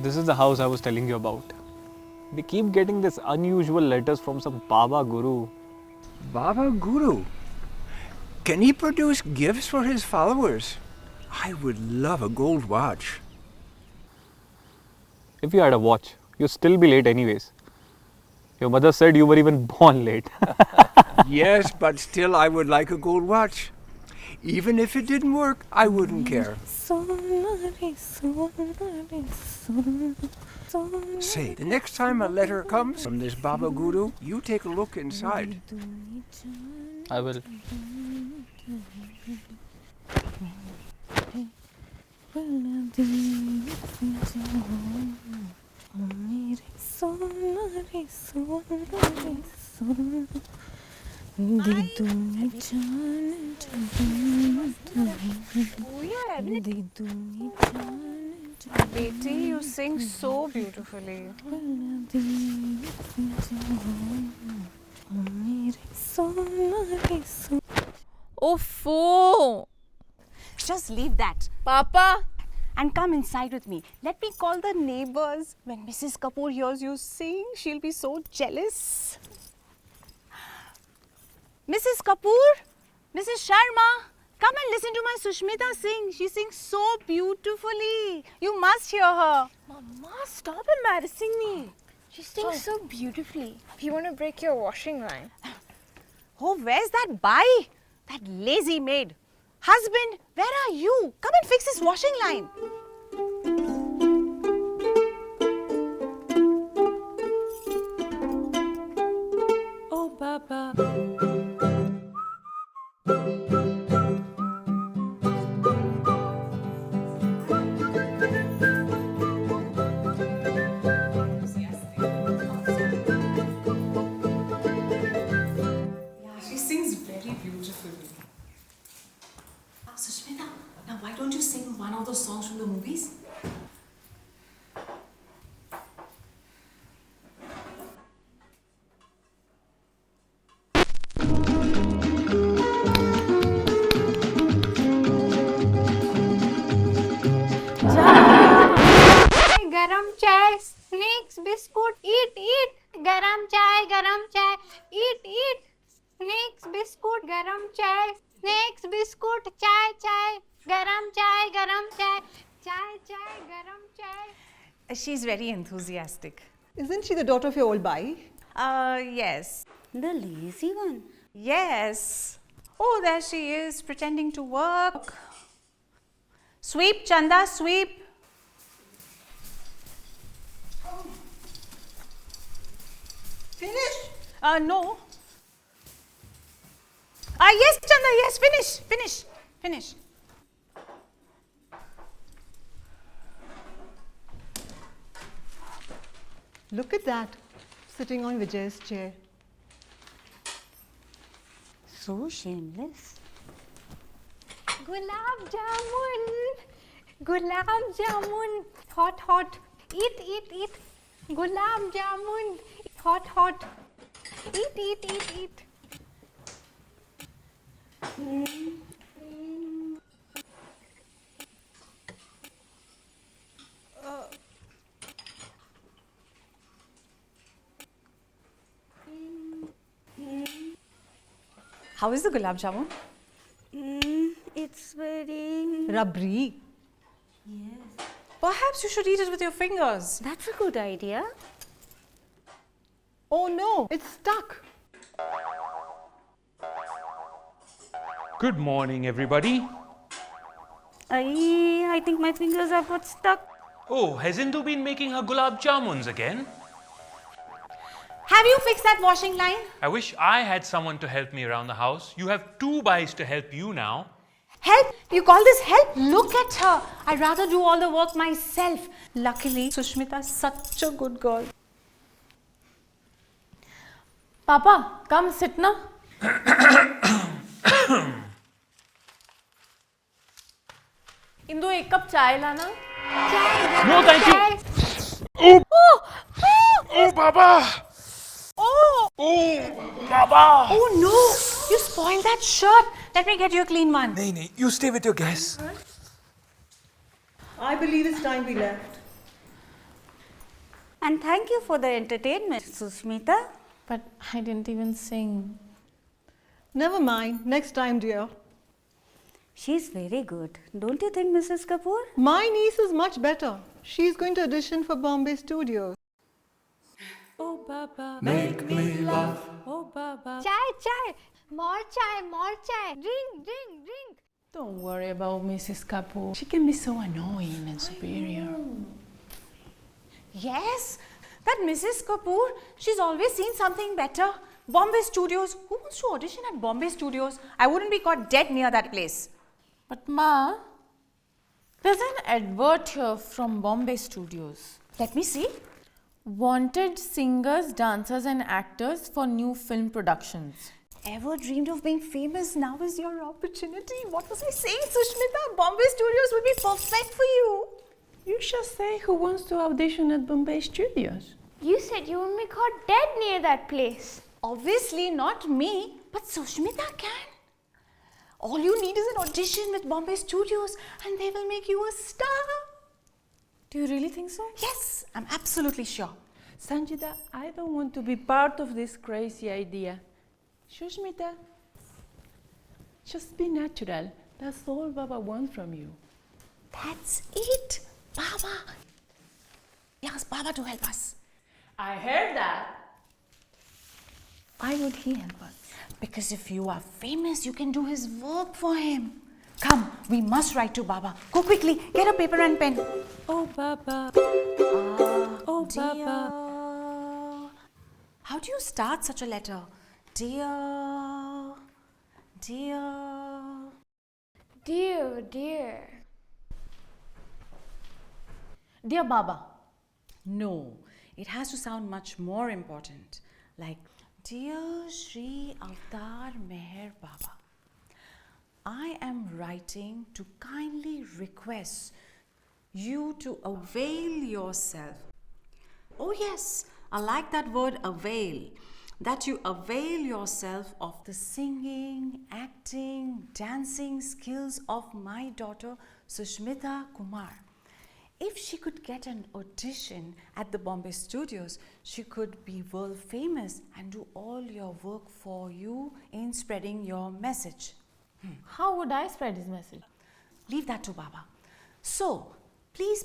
This is the house I was telling you about. We keep getting these unusual letters from some Baba Guru. Baba Guru? Can he produce gifts for his followers? I would love a gold watch. If you had a watch, you'd still be late anyways. Your mother said you were even born late. Yes, but still I would like a gold watch. Even if it didn't work, I wouldn't care. Say, the next time a letter comes from this Baba Guru, you take a look inside. I will. Beti, you sing so beautifully. Offo! Just leave that. Papa! And come inside with me. Let me call the neighbors. When Mrs. Kapoor hears you sing, she'll be so jealous. Mrs. Kapoor, Mrs. Sharma, come and listen to my Sushmita sing. She sings so beautifully. You must hear her. Mama, stop embarrassing me. She sings so beautifully. You want to break your washing line? Oh, where's that Bai? That lazy maid. Husband, where are you? Come and fix this washing line. Oh, Baba. She sings very beautifully. Sushmita, now why don't you sing one of those songs from the movies? गरम चाय snacks biscuit eat गरम चाय eat snacks biscuit गरम चाय snacks biscuit चाय गरम चाय गरम चाय. She's very enthusiastic. Isn't she the daughter of your old Bai? Yes. The lazy one. Yes. Oh, there she is, pretending to work. Sweep, Chanda, sweep. Finish. No. Yes, Chanda, yes, finish. Look at that, sitting on Vijay's chair. So shameless. Gulab jamun, hot. Eat. Gulab jamun, hot. Eat. How is the gulab jamun? It's very... Rabri. Yes. Perhaps you should eat it with your fingers. That's a good idea. Oh no, it's stuck. Good morning, everybody. I think my fingers have got stuck. Oh, has Indu been making her gulab jamuns again? Have you fixed that washing line? I wish I had someone to help me around the house. You have 2 boys to help you now. Help? You call this help? Look at her. I'd rather do all the work myself. Luckily, Sushmita is such a good girl. Papa, come sit now. Indu एक cup चाय लाना. No, thank you. Oh, Baba! Oh! Oh, Baba! Oh no! You spoiled that shirt. Let me get you a clean one. Naini, you stay with your guests. I believe it's time we left. And thank you for the entertainment, Sushmita. But I didn't even sing. Never mind, next time, dear. She's very good. Don't you think, Mrs. Kapoor? My niece is much better. She's going to audition for Bombay Studios. Oh Baba, Make me laugh. oh Baba. Chai. More chai. Drink. Don't worry about Mrs. Kapoor. She can be so annoying and superior. Yes, that Mrs. Kapoor, she's always seen something better. Bombay Studios. Who wants to audition at Bombay Studios? I wouldn't be caught dead near that place. But Ma, there's an advert here from Bombay Studios. Let me see. Wanted singers, dancers and actors for new film productions. Ever dreamed of being famous? Now is your opportunity. What was I saying, Sushmita? Bombay Studios would be perfect for you. You should say who wants to audition at Bombay Studios. You said you wouldn't be caught dead near that place. Obviously not me, but Sushmita can. All you need is an audition with Bombay Studios and they will make you a star. Do you really think so? Yes, I'm absolutely sure. Sanjita, I don't want to be part of this crazy idea. Sushmita, just be natural. That's all Baba wants from you. That's it, Baba. Ask Baba to help us. I heard that. Why would he help us? Because if you are famous, you can do his work for him. Come, we must write to Baba. Go quickly, get a paper and pen. Oh Baba, oh Baba. How do you start such a letter? Dear. Dear Baba. No, it has to sound much more important. Like, Dear Shri Avtar Meher Baba, I am writing to kindly request you to avail yourself. Oh yes, I like that word avail. That you avail yourself of the singing, acting, dancing skills of my daughter Sushmita Kumar. If she could get an audition at the Bombay Studios, she could be world famous and do all your work for you in spreading your message. How would I spread his message? Leave that to Baba. So, please,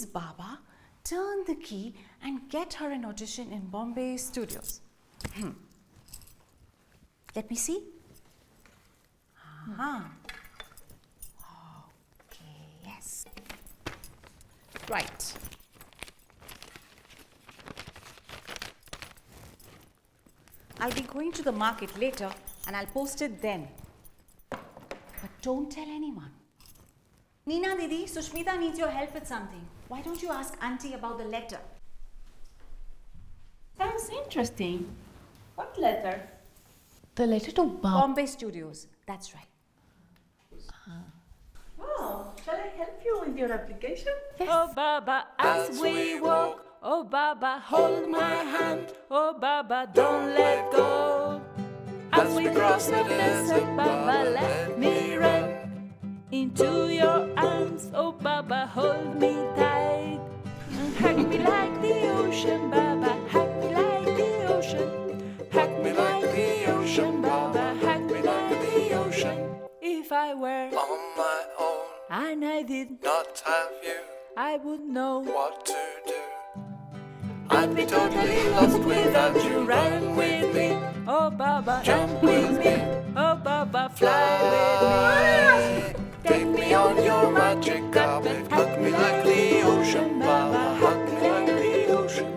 Baba, turn the key and get her an audition in Bombay Studios. Let me see. Okay, yes. Right. I'll be going to the market later and I'll post it then. But don't tell anyone. Neena Didi, Sushmita needs your help with something. Why don't you ask Auntie about the letter? Sounds interesting. What letter? The letter to Baba. Bombay Studios, that's right. Oh, shall I help you with your application? Yes. Oh Baba, as we walk. Oh Baba, hold my hand. Oh Baba, don't let go. As we cross the desert, Baba, let me run into your arms. Oh Baba, hold me tight. Hug me like the ocean, Baba. Hug me like the ocean. Hug me like the ocean. and I did not have you, I would know what to do. I'd be totally lost without you. Run with me, Oh Baba, jump with me, oh Baba, fly with me. take me on your magic carpet. Hug me like the ocean, Baba. Hug me like the ocean.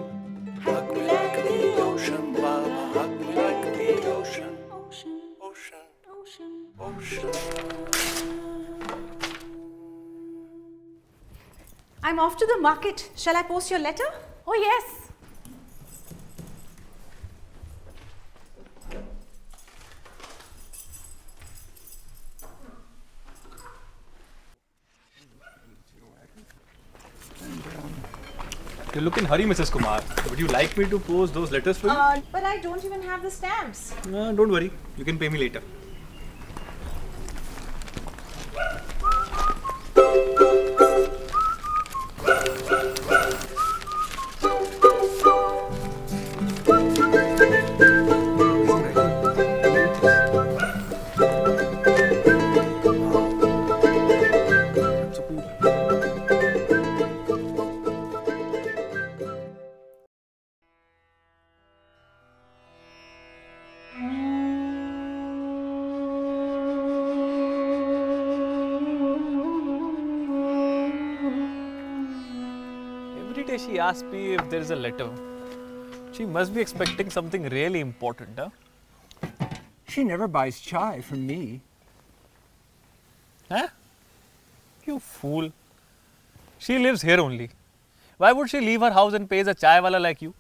Hug me like the ocean, Baba. Hug me like the ocean. Ocean, ocean, ocean. I'm off to the market. Shall I post your letter? Oh, yes. You look in hurry, Mrs. Kumar. Would you like me to post those letters for you? But I don't even have the stamps. Don't worry. You can pay me later. Every day she asks me if there is a letter. She must be expecting something really important, huh? She never buys chai from me. Huh? You fool. She lives here only. Why would she leave her house and pays a chai wala like you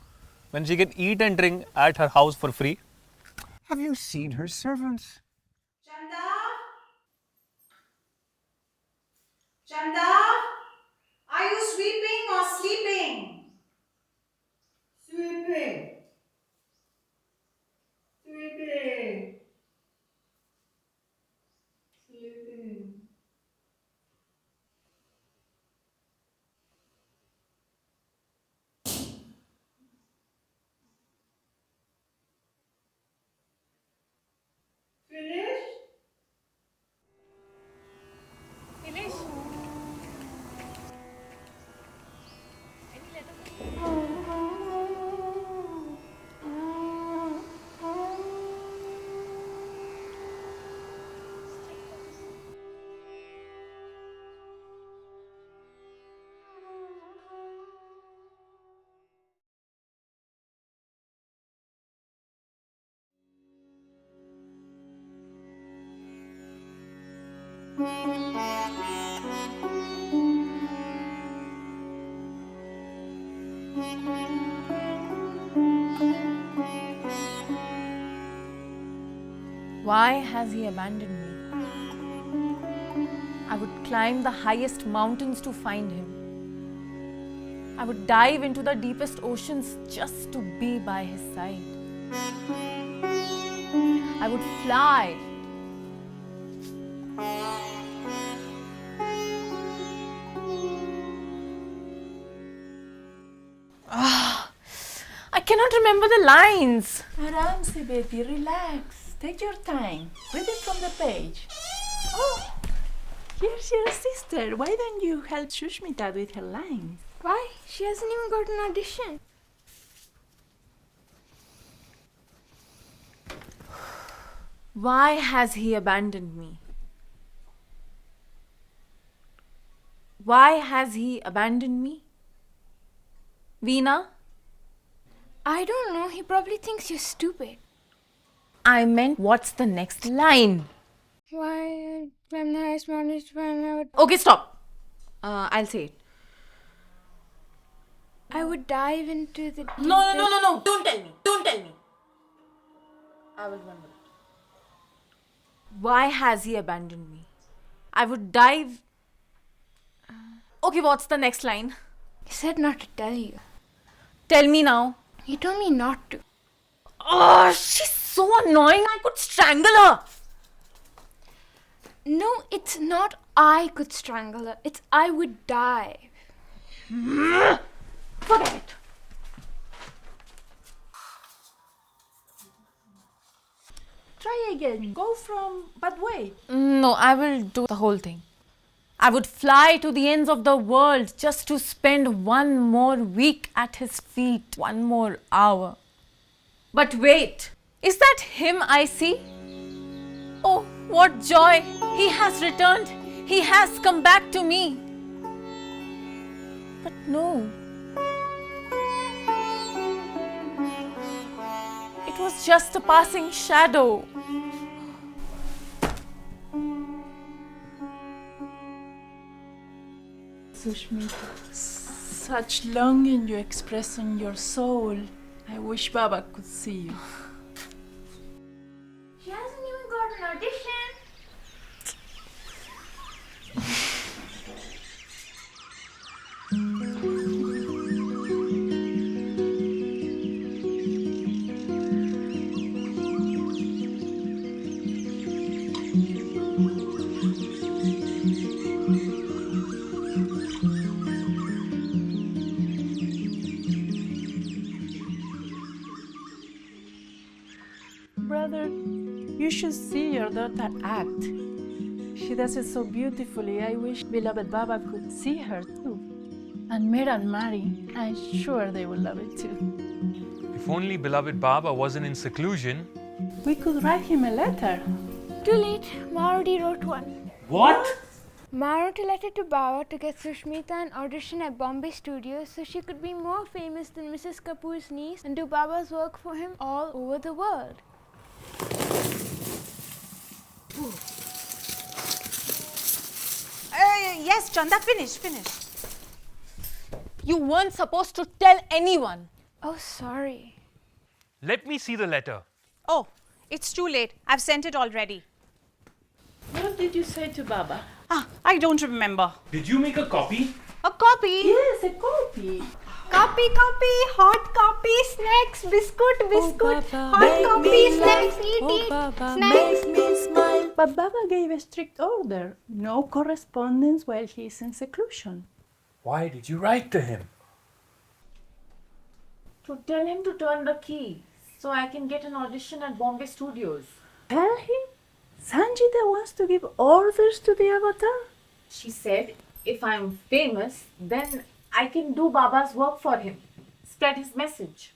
when she can eat and drink at her house for free? Have you seen her servants? Chanda? Chanda? Are you sweeping or sleeping? Sweeping. Sweeping. Sleeping. Finished? Finished? Why has he abandoned me? I would climb the highest mountains to find him. I would dive into the deepest oceans just to be by his side. I would fly. I cannot remember the lines. Aramsi, baby, relax. Take your time. Read it from the page. Oh, here's your sister. Why don't you help Shushmita with her lines? Why? She hasn't even got an audition. Why has he abandoned me? Why has he abandoned me? Veena? I don't know. He probably thinks you're stupid. I meant, what's the next line? Why? I'm the highest mountain when I would. Okay, stop. I'll say it. I would dive into the. No. Don't tell me. Don't tell me. I will remember it. Why has he abandoned me? I would dive. Okay, what's the next line? He said not to tell you. Tell me now. He told me not to. Oh, she's so annoying. I could strangle her. No, it's not I could strangle her. It's I would dive. Forget it. Try again. Go from, but wait. No, I will do the whole thing. I would fly to the ends of the world just to spend one more week at his feet, one more hour. But wait, is that him I see? Oh, what joy! He has returned. He has come back to me. But no. It was just a passing shadow. Sushmita, such longing you express in your soul. I wish Baba could see you. She hasn't even got an audition. Brother, you should see your daughter act. She does it so beautifully. I wish beloved Baba could see her too. And Meera and Mari, I'm sure they will love it too. If only beloved Baba wasn't in seclusion. We could write him a letter. Too late. Ma already wrote one. What? Ma wrote a letter to Baba to get Sushmita an audition at Bombay Studios so she could be more famous than Mrs. Kapoor's niece and do Baba's work for him all over the world. Yes, Chanda, finish. You weren't supposed to tell anyone. Oh, sorry. Let me see the letter. Oh, it's too late. I've sent it already. What did you say to Baba? I don't remember. Did you make a copy? A copy? Yes, a copy. Copy, hot copy, snacks, biscuit, hot copy, snacks, eat, snacks. Make me smile. But Baba gave a strict order. No correspondence while he's in seclusion. Why did you write to him? To tell him to turn the key so I can get an audition at Bombay Studios. Tell him? Sanjita wants to give orders to the avatar? She said if I'm famous, then I can do Baba's work for him. Spread his message.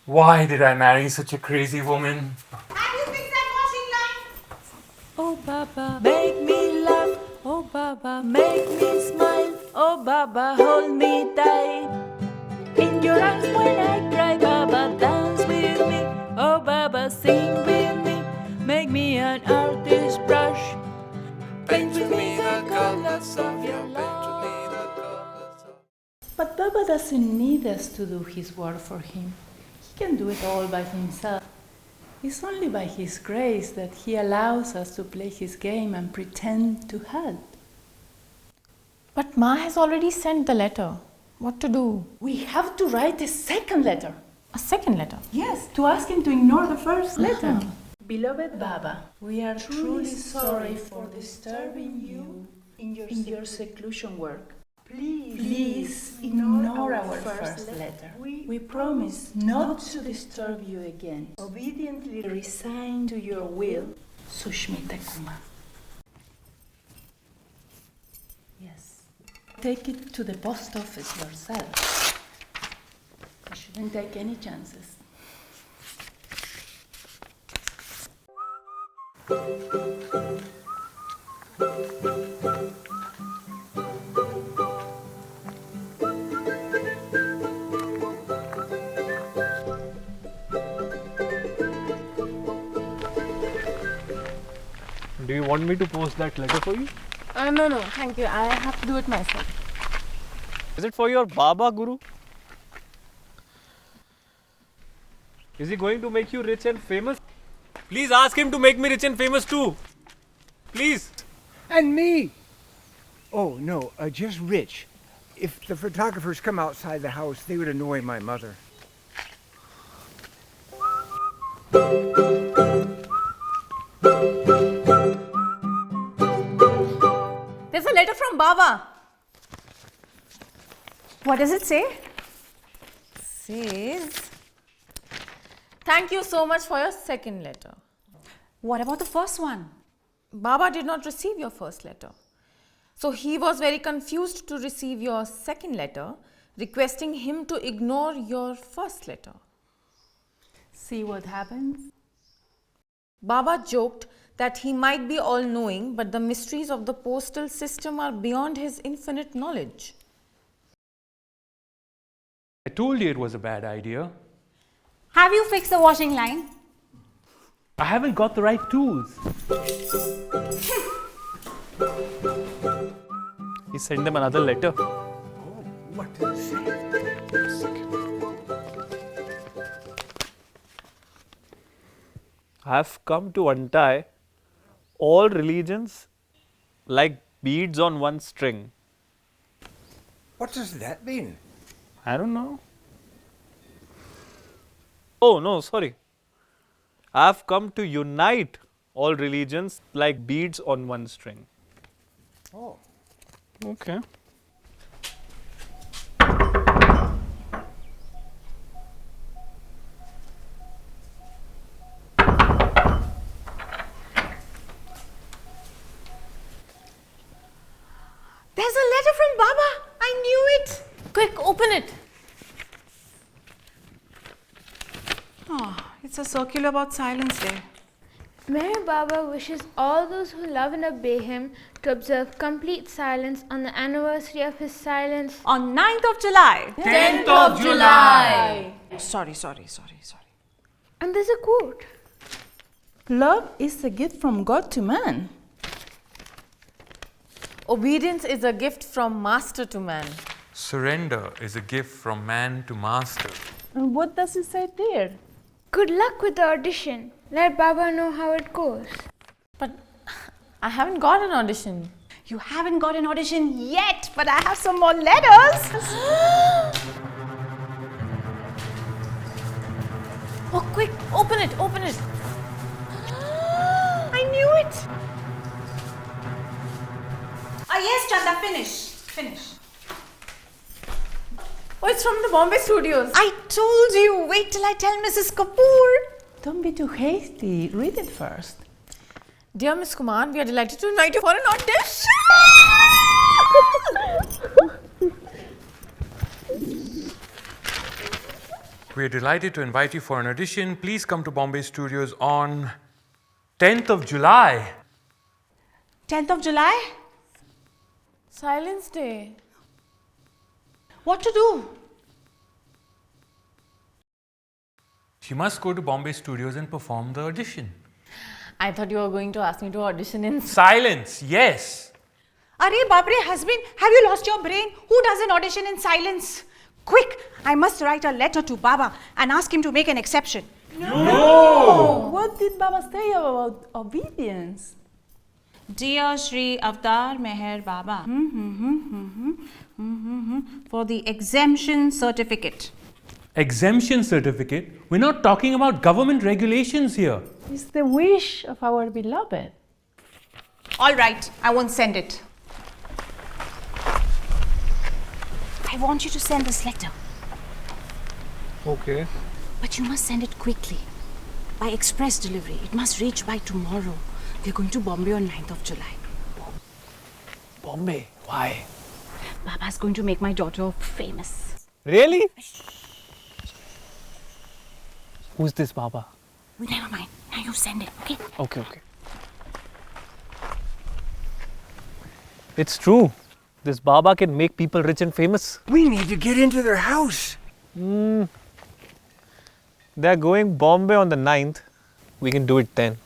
Why did I marry such a crazy woman? Oh Baba, make me laugh. Oh Baba, make me smile. Oh Baba, hold me tight. In your arms when I cry, Baba, dance with me. Oh Baba, sing with me. Make me an artist's brush. Paint with me the colors of your love. But Baba doesn't need us to do his work for him. He can do it all by himself. It's only by his grace that he allows us to play his game and pretend to help. But Ma has already sent the letter. What to do? We have to write a second letter. A second letter? Yes, to ask him to ignore the first letter. Beloved Baba, we are truly sorry for disturbing you in your seclusion work. Please ignore our first letter. We promise not to disturb you again. Obediently resign to your will, Sushmita Kumar. Yes. Take it to the post office yourself. You shouldn't take any chances. Do you want me to post that letter for you? No, thank you. I have to do it myself. Is it for your Baba, Guru? Is he going to make you rich and famous? Please ask him to make me rich and famous too. Please. And me! Oh, no, just rich. If the photographers come outside the house, they would annoy my mother. There's a letter from Baba. What does it say? Says, thank you so much for your second letter. What about the first one? Baba did not receive your first letter. So he was very confused to receive your second letter, requesting him to ignore your first letter. See what happens? Baba joked that he might be all-knowing, but the mysteries of the postal system are beyond his infinite knowledge. I told you it was a bad idea. Have you fixed the washing line? I haven't got the right tools. He sent them another letter. What did it say? I have come to untie all religions like beads on one string. What does that mean? I don't know. Oh, no, sorry. I have come to unite all religions like beads on one string. Oh. Okay. There's a letter from Baba. I knew it. Quick, open it. Oh, it's a circular about Silence Day. Meher Baba wishes all those who love and obey him to observe complete silence on the anniversary of his silence On 9th of July. 10th of July. Sorry. And there's a quote. Love is a gift from God to man. Obedience is a gift from master to man. Surrender is a gift from man to master. And what does it say there? Good luck with the audition. Let Baba know how it goes. But I haven't got an audition. You haven't got an audition yet, but I have some more letters. Oh, quick, open it. I knew it. Ah, yes, Chanda, finish. Oh, it's from the Bombay studios. I told you, wait till I tell Mrs. Kapoor. Don't be too hasty. Read it first. Dear Miss Kumar, we are delighted to invite you for an audition. We are delighted to invite you for an audition. Please come to Bombay Studios on 10th of July. 10th of July? Silence Day. What to do? You must go to Bombay Studios and perform the audition. I thought you were going to ask me to audition in Silence, yes. Are Babre husband, have you lost your brain? Who does an audition in silence? Quick, I must write a letter to Baba and ask him to make an exception. No! What did Baba say about obedience? Dear Shri Avtar Meher Baba, for the exemption certificate. Exemption certificate? We're not talking about government regulations here. It's the wish of our beloved. All right, I won't send it. I want you to send this letter, Okay. but you must send it quickly. By express delivery. It must reach by tomorrow. We're going to Bombay on 9th of July. Bombay? Why? Baba's going to make my daughter famous. Really? Who's this Baba? Never mind. Now you send it, okay? Okay. It's true. This Baba can make people rich and famous. We need to get into their house. They're going Bombay on the 9th. We can do it then.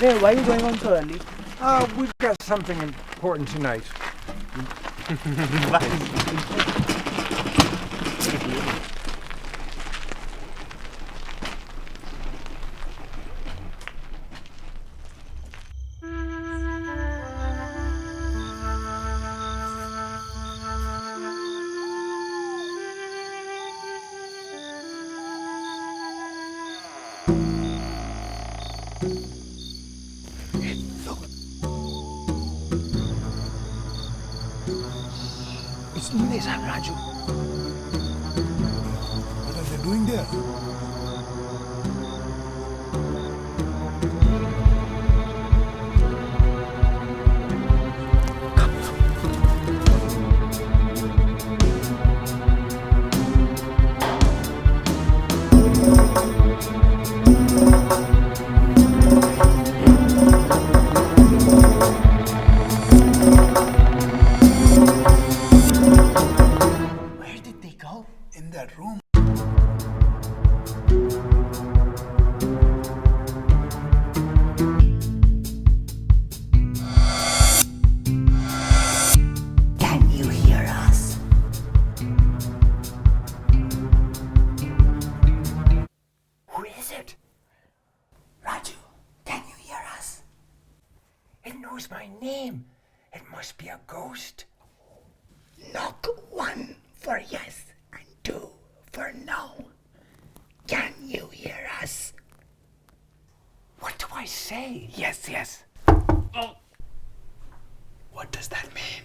Ray, why are you going on so early? We've got something important tonight. It's Nune Sahib, Raju. What are they doing there? Where did they go? In that room. Can you hear us? Who is it? Raju, can you hear us? It knows my name. It must be a ghost. Knock 1 for yes and 2 for no. Can you hear us? What do I say? Yes, yes. Oh. What does that mean?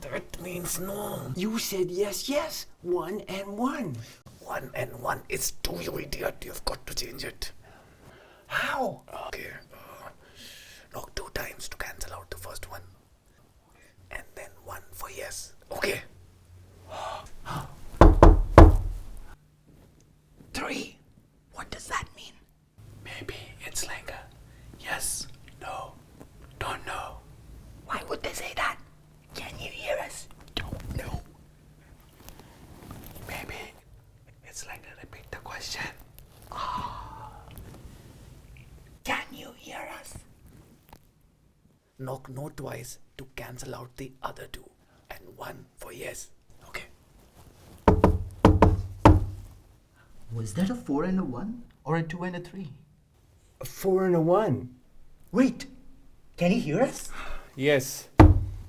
That means no. You said yes, yes. 1 and 1. 1 and 1 is 2, you idiot. You've got to change it. How? Okay. Knock 2 times to cancel out the first one. And then 1 for yes. Okay. 3. What does that mean? Maybe it's like a yes, no, don't know. Why would they say that? Can you hear us? Don't know. Maybe it's like a repeat the question. Can you hear us? Knock no twice to cancel out the other 2. And 1 for yes. Okay. Was that a 4 and a 1? Or a 2 and a 3? A 4 and a 1. Wait, can he hear us? Yes.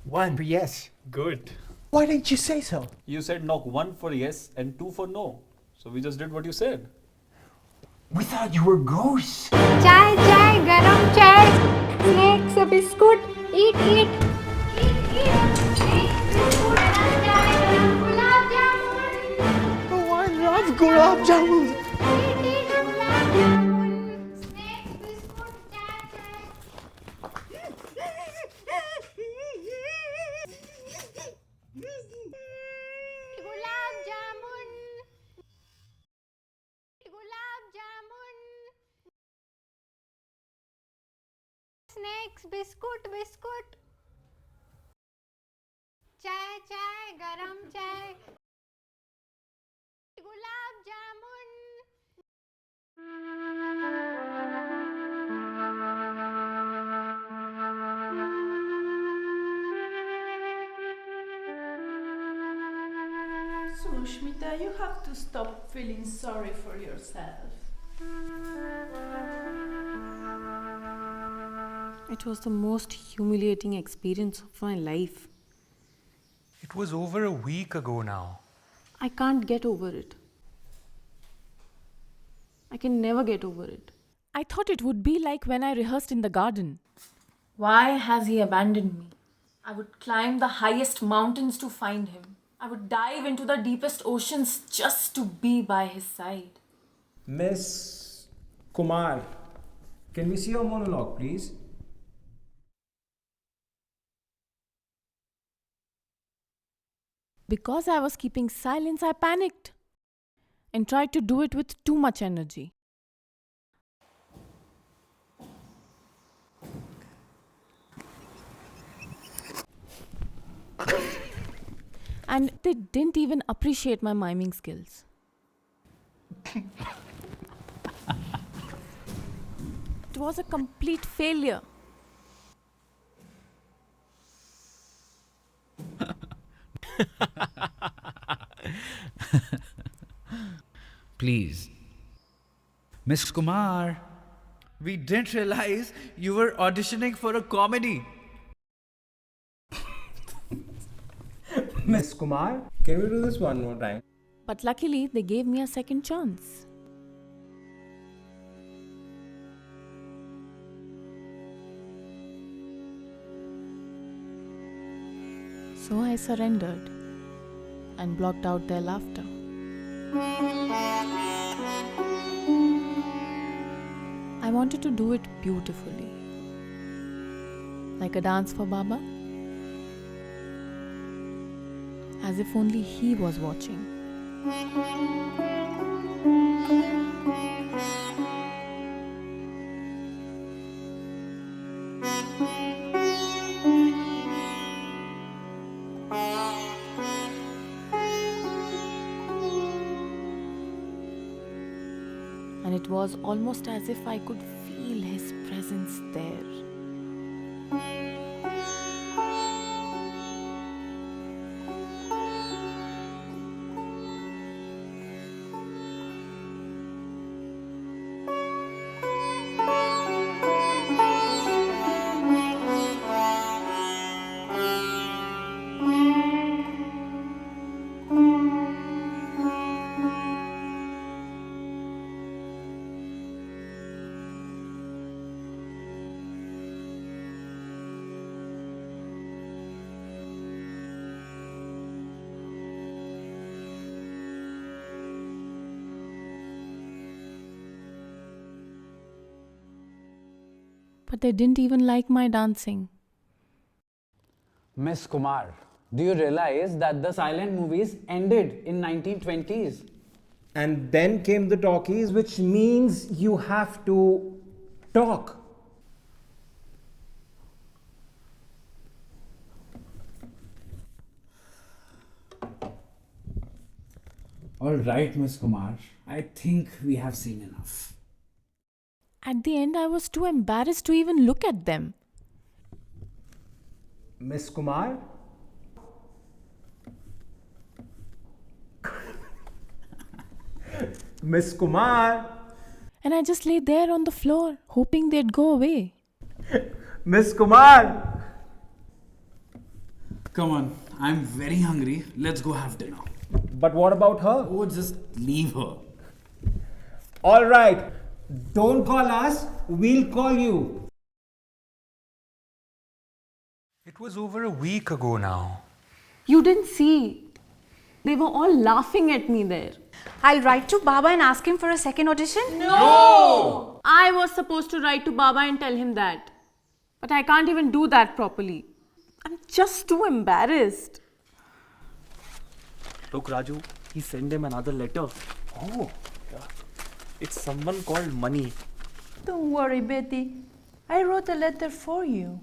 1 for yes. Good. Why didn't you say so? You said knock 1 for yes and 2 for no. So we just did what you said. We thought you were ghosts. Chai chai, garam chai. Snakes, a biscuit. Eat, eat. Eat, eat. Snakes, biscuit, garam chai. Gulab jamun. Oh, I love gulab jamun. Eat, eat. Gulab jamun. Snakes, biscuit, chai chai. Gulab jamun. Gulab jamun. Snakes, biscuit, biscuit. Chai, chai, garam chai. Gulab jamun. Sushmita, you have to stop feeling sorry for yourself. It was the most humiliating experience of my life. It was over a week ago now. I can't get over it. I can never get over it. I thought it would be like when I rehearsed in the garden. Why has he abandoned me? I would climb the highest mountains to find him. I would dive into the deepest oceans just to be by his side. Miss Kumar, can we see your monologue, please? Because I was keeping silence, I panicked and tried to do it with too much energy. And they didn't even appreciate my miming skills. It was a complete failure. Please. Miss Kumar, we didn't realize you were auditioning for a comedy. Miss Kumar, can we do this one more time? But luckily, they gave me a second chance. So I surrendered and blocked out their laughter. I wanted to do it beautifully, like a dance for Baba, as if only he was watching. And it was almost as if I could feel his presence there. But they didn't even like my dancing. Miss Kumar, do you realize that the silent movies ended in 1920s? And then came the talkies, which means you have to talk. All right, Miss Kumar, I think we have seen enough. At the end, I was too embarrassed to even look at them. Miss Kumar? Miss Kumar? And I just lay there on the floor, hoping they'd go away. Miss Kumar? Come on, I'm very hungry. Let's go have dinner. But what about her? Oh, just leave her. All right. Don't call us, we'll call you. It was over a week ago now. You didn't see. They were all laughing at me there. I'll write to Baba and ask him for a second audition. No! I was supposed to write to Baba and tell him that. But I can't even do that properly. I'm just too embarrassed. Look, Raju, he sent him another letter. Oh. It's someone called Money. Don't worry, Betty. I wrote a letter for you.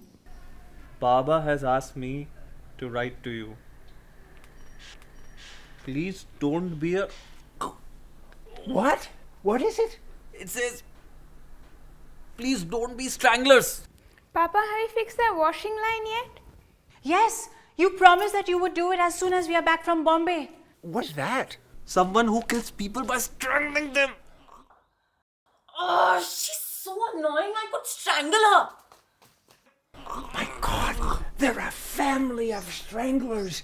Baba has asked me to write to you. Please don't be a... What? What is it? It says, please don't be stranglers. Papa, have you fixed that washing line yet? Yes, you promised that you would do it as soon as we are back from Bombay. What's that? Someone who kills people by strangling them. Oh, she's so annoying. I could strangle her. Oh my God, they're a family of stranglers.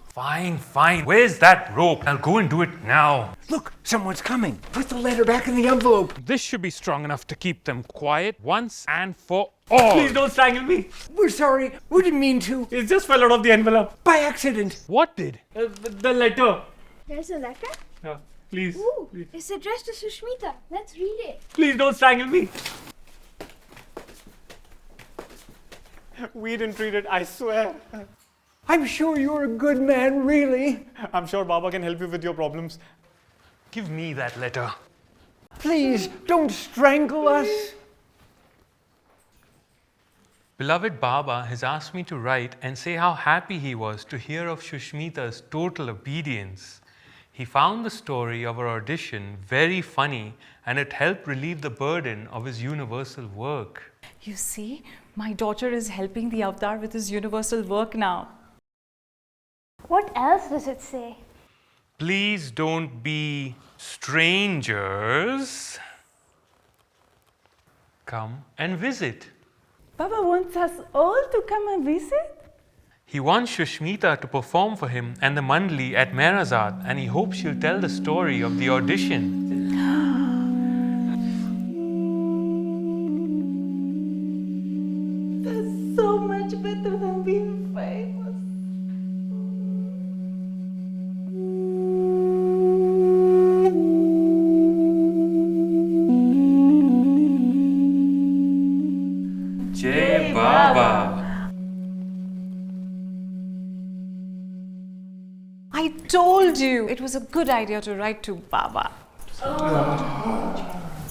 Fine, fine. Where's that rope? I'll go and do it now. Look, someone's coming. Put the letter back in the envelope. This should be strong enough to keep them quiet once and for all. Please don't strangle me. We're sorry. We didn't mean to. It just fell out of the envelope. By accident. What did? The letter. There's a letter? Please. Ooh, Please. it's addressed to Sushmita. Let's read it. Please don't strangle me. We didn't read it, I swear. I'm sure you're a good man, really. I'm sure Baba can help you with your problems. Give me that letter. Please, don't strangle us. Beloved Baba has asked me to write and say how happy he was to hear of Shushmita's total obedience. He found the story of our audition very funny and it helped relieve the burden of his universal work. You see, my daughter is helping the Avatar with his universal work now. What else does it say? Please don't be strangers. Come and visit. Baba wants us all to come and visit? He wants Shushmita to perform for him and the Mandli at Mehrazad, and he hopes she'll tell the story of the audition. That's so much better than being famous. Jai Baba. I told you it was a good idea to write to Baba.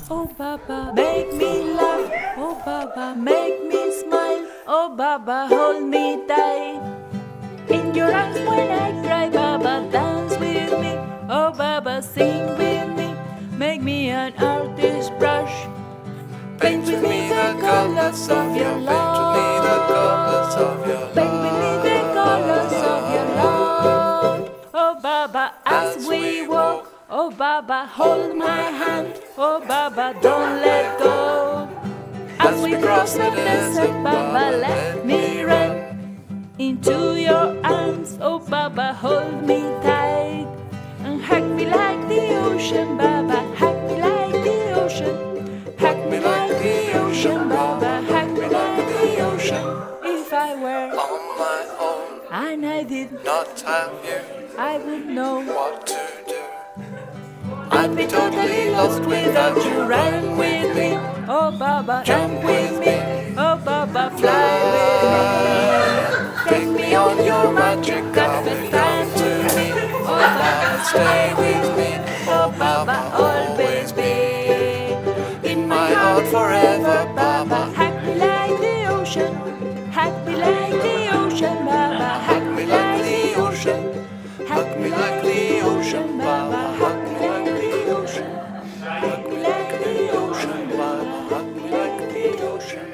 Oh Baba, make me laugh. Oh Baba, make me smile. Oh Baba, hold me tight. In your arms when I cry, Baba, dance with me. Oh Baba, sing with me. Make me an artist brush. Paint with me the colors of your love. Paint with me the colors of your love. Oh Baba, as we walk. Oh Baba, hold my hand. Oh Baba, don't let go. As we cross the desert, Baba, let me run into your arms. Oh Baba, hold me tight and hug me like the ocean, Baba. Hug me like the ocean. Hug me like the ocean, Baba. Hug me like the ocean. If I were on my own and I did not have you, I would know what to do. I'd be totally lost without you. Run with me, oh Baba, jump with me, oh Baba, fly with me. Take me on your magic carpet, down to me, oh Baba, stay with me, oh Baba, always be in my heart forever, Baba. Hug me like the ocean, hug me like the ocean, Baba. Hug me like the ocean, hug me like the ocean, Baba. Hug me like the ocean, hug me like the ocean, Baba. Hug me like the ocean.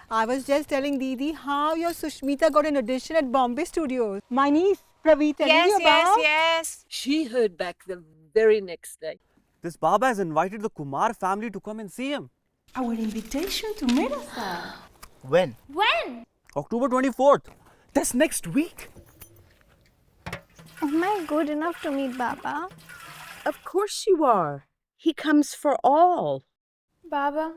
I was just telling Didi how your Sushmita got an audition at Bombay Studios. My niece, Pravi, telling you about. Yes. She heard back the very next day. This Baba has invited the Kumar family to come and see him. Our invitation to Mehrazad. When? When? October 24th. That's next week. Am I good enough to meet Baba? Of course you are. He comes for all. Baba,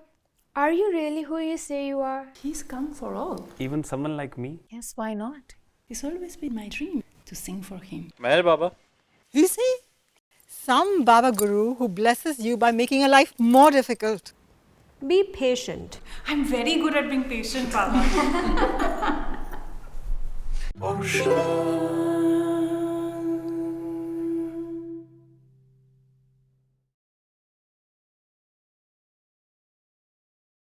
are you really who you say you are? He's come for all. Even someone like me. Yes, why not? It's always been my dream to sing for him. Meher Baba. You see, some Baba Guru who blesses you by making your life more difficult. Be patient. I'm very good at being patient, Baba. Ocean.